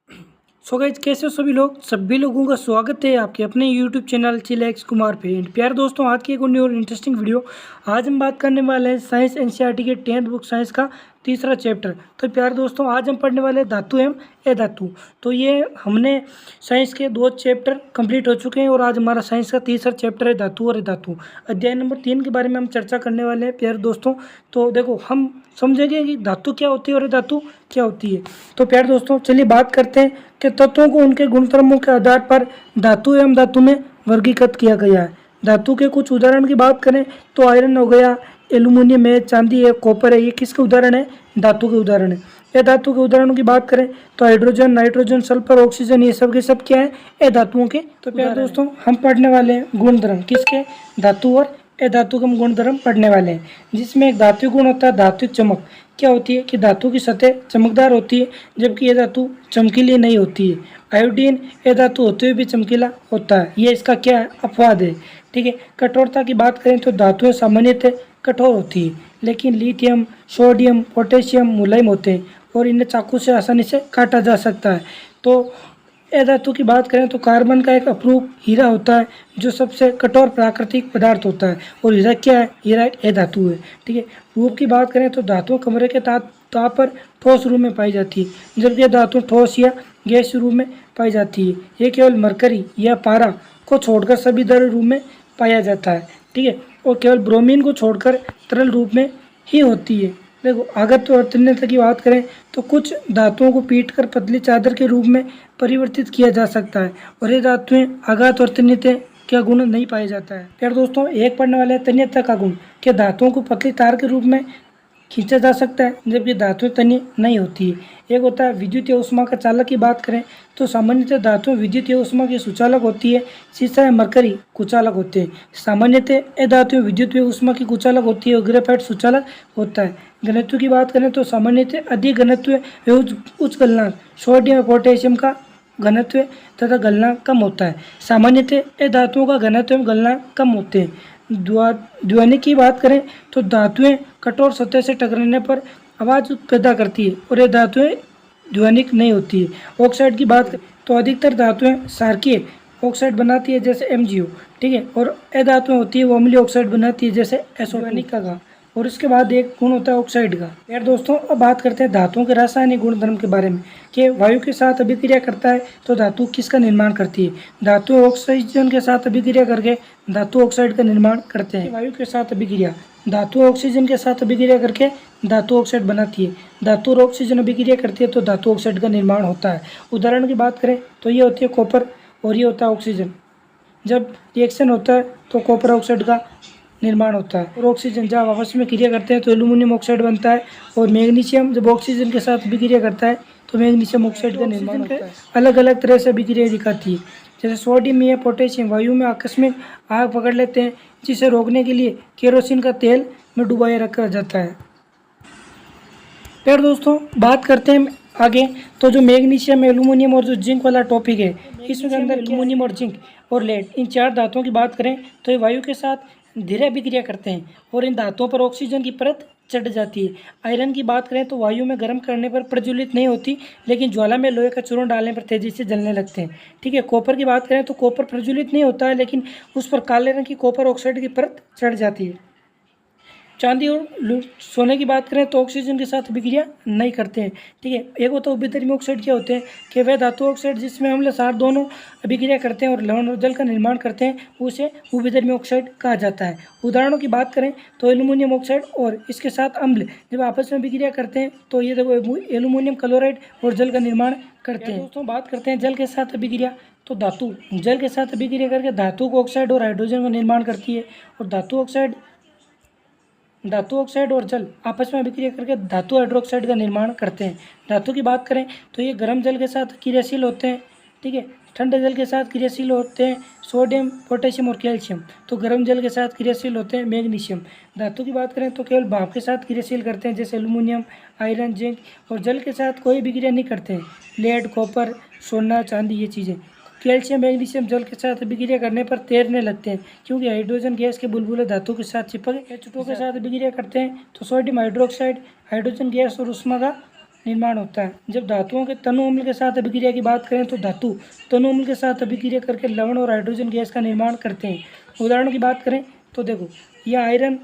So guys कैसे हो सभी लोगों का स्वागत है आपके अपने यूट्यूब चैनल चिलेक्स कुमार पे। प्यारे दोस्तों, आज की एक न्यू और इंटरेस्टिंग वीडियो। आज हम बात करने वाले हैं साइंस एनसीईआरटी के 10th बुक साइंस का तीसरा चैप्टर। तो प्यारे दोस्तों, आज हम पढ़ने वाले हैं धातु एवं अधातु। तो ये हमने साइंस के 2 चैप्टर कंप्लीट हो चुके हैं और आज हमारा साइंस का तीसरा चैप्टर है धातु और अधातु। अध्याय नंबर 3 के बारे में हम चर्चा करने वाले हैं प्यारे दोस्तों। तो देखो, हम समझेंगे कि धातु क्या होती है और अधातु क्या होती है। तो प्यारे दोस्तों, चलिए बात करते हैं कि तत्वों को उनके गुणधर्मों के आधार पर धातु एवं धातु में वर्गीकृत किया गया है। धातु के कुछ उदाहरण की बात करें तो आयरन हो गया, एल्यूमिनियम है, चांदी है, कॉपर है। ये किसके उदाहरण है? धातु के उदाहरण है। ये धातु के उदाहरणों की बात करें तो हाइड्रोजन, नाइट्रोजन, सल्फर, ऑक्सीजन, ये सब के सब क्या है? ये धातुओं के। तो प्यारे दोस्तों, हम पढ़ने वाले हैं गुणधर्म किसके? धातु और अधातु के हम गुणधर्म पढ़ने वाले हैं, जिसमें एक धात्विक गुण होता है धात्विक चमक। क्या होती है कि धातु की सतह चमकदार होती है, जबकि ये धातु चमकीली नहीं होती है। आयोडीन ये धातु होते हुए भी चमकीला होता है। ये इसका क्या है? अपवाद है। ठीक है। कठोरता की बात करें तो धातुएं सामान्यतः कठोर होती है, लेकिन लिथियम, सोडियम, पोटेशियम मुलायम होते हैं और इन्हें चाकू से आसानी से काटा जा सकता है। तो अधातु की बात करें तो कार्बन का एक अप्रूप हीरा होता है, जो सबसे कठोर प्राकृतिक पदार्थ होता है। और हीरा क्या है? हीरा एक अधातु है। ठीक है। रूप की बात करें तो धातु कमरे के ताप पर ठोस रूप में पाई जाती है, जबकि धातु ठोस या गैस रूप में पाई जाती है। ये केवल मरकरी या पारा को छोड़कर सभी तरल रूप में पाया जाता है। ठीक है। और केवल ब्रोमीन को छोड़कर तरल रूप में ही होती है। देखो, आघात और तन्यता की बात करें तो कुछ धातुओं को पीटकर पतली चादर के रूप में परिवर्तित किया जा सकता है, और ये धातुएं आघात और तन्यता का गुण नहीं पाया जाता है। फिर दोस्तों, एक पढ़ने वाले तन्यता का गुण कि धातुओं को पतली तार के रूप में खींचा जा सकता है, जबकि धातुएं तन्य नहीं होती है। एक होता है विद्युत या ऊष्मा का चालक की बात करें तो सामान्यतः धातुएं विद्युत या ऊष्मा की सुचालक होती है। सीसा या मरकरी कुचालक होते हैं। सामान्यतः धातुएं विद्युत या ऊष्मा की कुचालक होती है और ग्रेफाइट सुचालक होता है। घनत्व की बात करें तो सामान्यतः अधिक घनत्व व उच्च गलनांक सोडियम और पोटेशियम का घनत्व तथा गलनांक कम होता है। सामान्यतः धातुओं का घनत्व एवं गलनांक कम होते हैं। ध्वनि की बात करें तो धातुएं कठोर सतह से टकराने पर आवाज़ पैदा करती है और ये धातुएं ध्वनिक नहीं होती है। ऑक्साइड की बात करें तो अधिकतर धातुएं क्षारकीय ऑक्साइड बनाती है, जैसे MgO। ठीक है। और अधातुएं होती है वो अम्लीय ऑक्साइड बनाती है, जैसे SO2 का। और इसके बाद एक गुण होता है ऑक्साइड का। यार दोस्तों, अब बात करते हैं धातुओं के रासायनिक गुणधर्म के बारे में कि वायु के साथ अभिक्रिया करता है तो धातु किसका निर्माण करती है? धातु ऑक्सीजन के साथ अभिक्रिया करके धातु ऑक्साइड का निर्माण करते हैं। वायु के साथ अभिक्रिया, धातु ऑक्सीजन के साथ अभिक्रिया करके धातु ऑक्साइड बनाती है। धातु और ऑक्सीजन अभिक्रिया करती है तो धातु ऑक्साइड का निर्माण होता है। उदाहरण की बात करें तो ये होती है कॉपर और ये होता है ऑक्सीजन। जब रिएक्शन होता है तो कॉपर ऑक्साइड का निर्माण होता है। और ऑक्सीजन जब आपस में क्रिया करते हैं तो एल्यूमिनियम ऑक्साइड बनता है। और मैग्नीशियम जब ऑक्सीजन के साथ अभिक्रिया करता है तो मैग्नीशियम ऑक्साइड का निर्माण होता है। अलग अलग तरह से अभिक्रिया दिखाती है, जैसे सोडियम या पोटेशियम वायु में आकस्मिक आग पकड़ लेते हैं, जिसे रोकने के लिए केरोसिन का तेल में डुबाए रखा जाता है। फिर दोस्तों, बात करते हैं आगे तो जो मैग्नीशियम, एल्यूमिनियम और जो जिंक वाला टॉपिक है, इसमें अंदर एल्यूमिनियम और जिंक और लेड, इन 4 धातुओं की बात करें तो ये वायु के साथ धीरे अभिक्रिया करते हैं और इन धातुओं पर ऑक्सीजन की परत चढ़ जाती है। आयरन की बात करें तो वायु में गर्म करने पर प्रज्वलित नहीं होती, लेकिन ज्वाला में लोहे का चूर्ण डालने पर तेजी से जलने लगते हैं। ठीक है। कॉपर की बात करें तो कॉपर प्रज्वलित नहीं होता है, लेकिन उस पर काले रंग की कॉपर ऑक्साइड की परत चढ़ जाती है। चांदी और सोने की बात करें तो ऑक्सीजन के साथ अभिक्रिया नहीं करते हैं। ठीक है। एक होता है उभयधर्मी ऑक्साइड। क्या होते हैं कि वह धातु ऑक्साइड जिसमें अम्ल क्षार दोनों अभिक्रिया करते हैं और लवण और जल का निर्माण करते हैं, उसे उभयधर्मी ऑक्साइड कहा जाता है। उदाहरणों की बात करें तो एल्यूमिनियम ऑक्साइड और इसके साथ अम्ल जब आपस में अभिक्रिया करते हैं तो ये देखो एल्यूमिनियम क्लोराइड और जल का निर्माण करते हैं। दोस्तों, बात करते हैं जल के साथ अभिक्रिया तो धातु जल के साथ अभिक्रिया करके धातु को ऑक्साइड और हाइड्रोजन का निर्माण करती है। और धातु ऑक्साइड और जल आपस में अभिक्रिया करके धातु हाइड्रोक्साइड का निर्माण करते हैं। धातु की बात करें तो ये गर्म जल के साथ क्रियाशील होते हैं। ठीक है। ठंडे जल के साथ क्रियाशील होते हैं सोडियम, पोटेशियम और कैल्शियम। तो गर्म जल के साथ क्रियाशील होते हैं मैग्नीशियम। धातु की बात करें तो केवल भाप के साथ क्रियाशील करते हैं, जैसे एल्यूमिनियम, आयरन, जिंक। और जल के साथ कोई भी क्रिया नहीं करते हैं, लेड, कॉपर, सोना, चांदी, ये चीज़ें। कैल्शियम, मैग्नीशियम जल के साथ अभिक्रिया करने पर तैरने लगते हैं, क्योंकि हाइड्रोजन गैस के बुलबुले धातु के साथ चिपक H2O के साथ अभिक्रिया करते हैं तो सोडियम हाइड्रोक्साइड हाइड्रोजन गैस और उष्मा का निर्माण होता है। जब धातुओं के तनु अम्ल के साथ अभिक्रिया की बात करें तो धातु तनु अम्ल के साथ अभिक्रिया करके लवण और हाइड्रोजन गैस का निर्माण करते हैं। उदाहरण की बात करें तो देखो, यह आयरन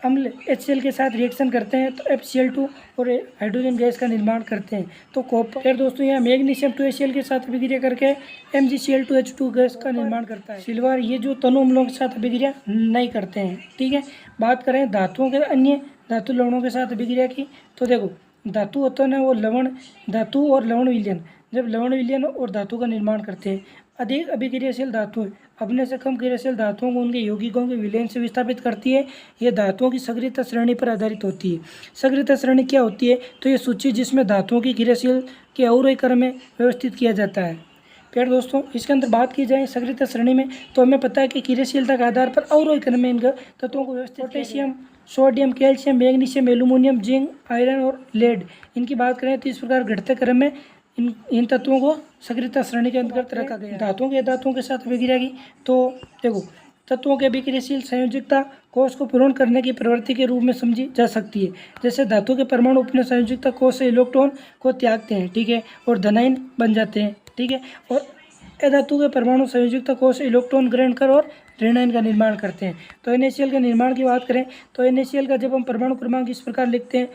अम्ल HCl के साथ रिएक्शन करते हैं तो FCl2 और हाइड्रोजन गैस का निर्माण करते हैं। तो कॉपर, फिर दोस्तों यहाँ मैग्नीशियम 2HCl के साथ अभिक्रिया करके MgCl2H2 गैस का निर्माण करता है। सिल्वर, ये जो तनु अम्लों के साथ अभिक्रिया नहीं करते हैं, ठीक है। बात करें धातुओं के अन्य धातु लवणों के साथ अभिक्रिया की तो देखो, धातु होता है ना वो लवण धातु और लवण विलयन, जब लवण विलयन और धातु का निर्माण करते हैं। अधिक अभिक्रियाशील धातुएं अपने से कम क्रियाशील धातुओं को उनके यौगिकों के विलयन से विस्थापित करती है। यह धातुओं की सक्रियता श्रेणी पर आधारित होती है। सक्रियता श्रेणी क्या होती है? तो ये सूची जिसमें धातुओं की क्रियाशील के अवरोही क्रम में व्यवस्थित किया जाता है। फिर दोस्तों इसके अंदर बात की जाए सक्रियता श्रेणी में तो हमें पता है कि क्रियाशीलता के आधार पर अवरोही क्रम में इनका तत्वों को व्यवस्थित potassium, sodium, calcium, magnesium, aluminium, zinc, iron और लेड, इनकी बात करें तो इस प्रकार घटते क्रम में इन तत्वों को सक्रियता श्रेणी के अंतर्गत रखा गया है। धातुओं के साथ अभिक्रिया की तो देखो, तत्वों के अभिक्रियाशील संयोजकता कोष को पूर्ण करने की प्रवृत्ति के रूप में समझी जा सकती है। जैसे धातु के परमाणु अपने संयोजकता कोष से इलेक्ट्रॉन को त्यागते हैं, ठीक है, और धनायन बन जाते हैं, ठीक है, और अधातु के परमाणु संयोजकता कोष से इलेक्ट्रॉन ग्रहण कर और ऋणायन का निर्माण करते हैं। तो NaCl के निर्माण की बात करें तो NaCl का जब हम परमाणु क्रमांक इस प्रकार लिखते हैं,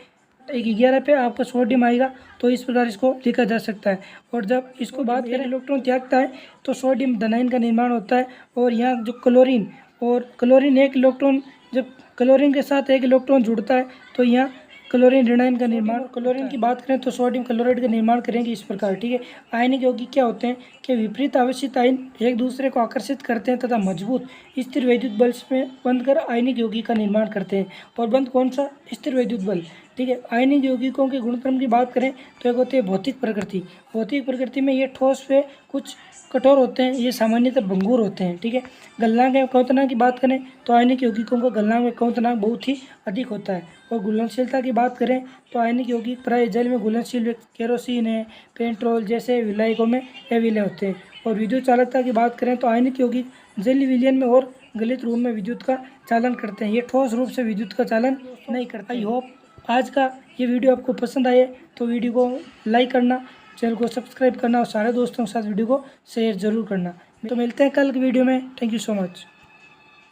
11 पे आपका सोडियम आएगा तो इस प्रकार इसको लिखा जा सकता है। और जब इसको बात करें इलेक्ट्रॉन त्यागता है तो सोडियम धनायन का निर्माण होता है। और यहाँ जो क्लोरीन एक इलेक्ट्रॉन, जब क्लोरीन के साथ एक इलेक्ट्रॉन जुड़ता है तो यहाँ क्लोरीन ऋणायन का निर्माण। क्लोरीन की बात करें तो सोडियम क्लोराइड का निर्माण करेंगे इस प्रकार, ठीक है। आयनिक यौगिक क्या होते हैं कि विपरीत आवेशित आयन एक दूसरे को आकर्षित करते हैं तथा मजबूत स्थिर वैद्युत बल में बंधकर आयनिक यौगिक का निर्माण करते हैं। और बंध कौन सा? स्थिर वैद्युत बल, ठीक है। आयनिक यौगिकों के गुणक्रम की बात करें तो एक होती है भौतिक प्रकृति। भौतिक प्रकृति में ये ठोस व कुछ कठोर होते हैं, ये सामान्यतः भंगुर होते हैं, ठीक है। गलनांक एवं क्वथनांक की बात करें तो आयनिक यौगिकों का गलनांक व क्वथनांक बहुत ही अधिक होता है। और घुलनशीलता की बात करें तो आयनिक यौगिक प्राय जल में घुलनशील, केरोसिन है, पेट्रोल जैसे विलायकों में अविलय होते हैं। और विद्युत चालकता की बात करें तो आयनिक यौगिक जलीय विलयन में और गलित रूप में विद्युत का चालन करते हैं, ये ठोस रूप से विद्युत का चालन नहीं करता। आई होप आज का ये वीडियो आपको पसंद आए तो वीडियो को लाइक करना, चैनल को सब्सक्राइब करना और सारे दोस्तों के साथ वीडियो को शेयर जरूर करना। तो मिलते हैं कल की वीडियो में। Thank you so much.